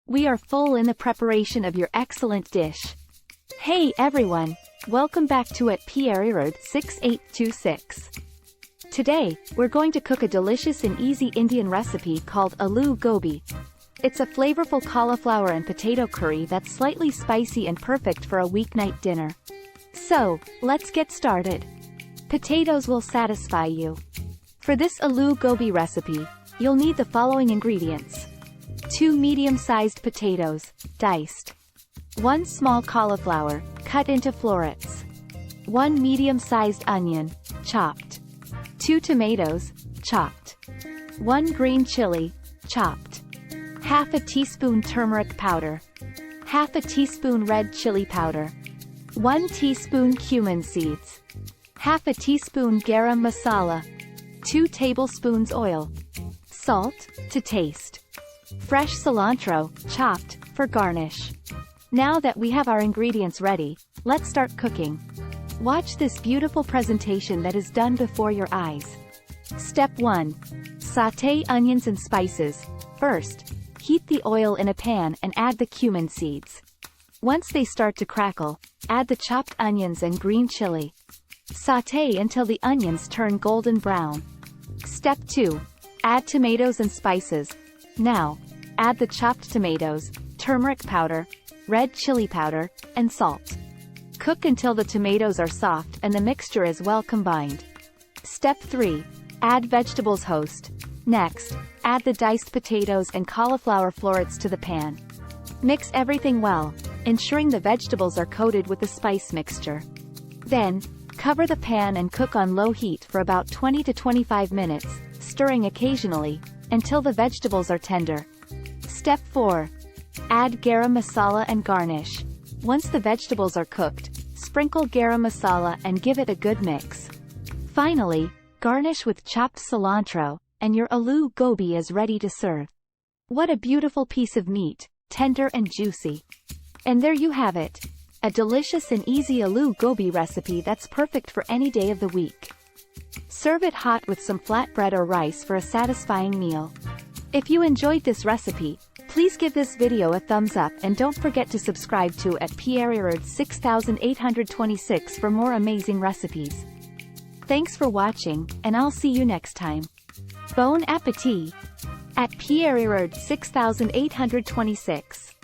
We are full in the preparation of your excellent dish. Hey everyone, welcome back to at Pierre Road 6826. Today, we're going to cook a delicious and easy Indian recipe called Aloo Gobi. It's a flavorful cauliflower and potato curry that's slightly spicy and perfect for a weeknight dinner. So, let's get started. Potatoes will satisfy you. For this Aloo Gobi recipe, you'll need the following ingredients. 2 medium-sized potatoes, diced. 1 small cauliflower, cut into florets. 1 medium-sized onion, chopped. 2 tomatoes, chopped. 1 green chili, chopped. Half a teaspoon turmeric powder. Half a teaspoon red chili powder. 1 teaspoon cumin seeds. Half a teaspoon garam masala. 2 tablespoons oil. Salt, to taste. Fresh cilantro, chopped, for garnish. Now that we have our ingredients ready, let's start cooking. Watch this beautiful presentation that is done before your eyes. Step 1. Sauté onions and spices. First, heat the oil in a pan and add the cumin seeds. Once they start to crackle, add the chopped onions and green chili. Sauté until the onions turn golden brown. Step 2. Add tomatoes and spices. Now, add the chopped tomatoes, turmeric powder, red chili powder, and salt. Cook until the tomatoes are soft and the mixture is well combined. Step 3. Add vegetables host. Next, add the diced potatoes and cauliflower florets to the pan. Mix everything well, ensuring the vegetables are coated with the spice mixture. Then, cover the pan and cook on low heat for about 20 to 25 minutes, stirring occasionally, until the vegetables are tender. Step 4. Add garam masala and garnish. Once the vegetables are cooked, sprinkle garam masala and give it a good mix. Finally, garnish with chopped cilantro, and your Aloo Gobi is ready to serve. What a beautiful piece of meat, tender and juicy. And there you have it. A delicious and easy Aloo Gobi recipe that's perfect for any day of the week. Serve it hot with some flatbread or rice for a satisfying meal. If you enjoyed this recipe, please give this video a thumbs up and don't forget to subscribe to at Pierre Road 6826 for more amazing recipes. Thanks for watching, and I'll see you next time. Bon appétit! At Pierre Road 6826.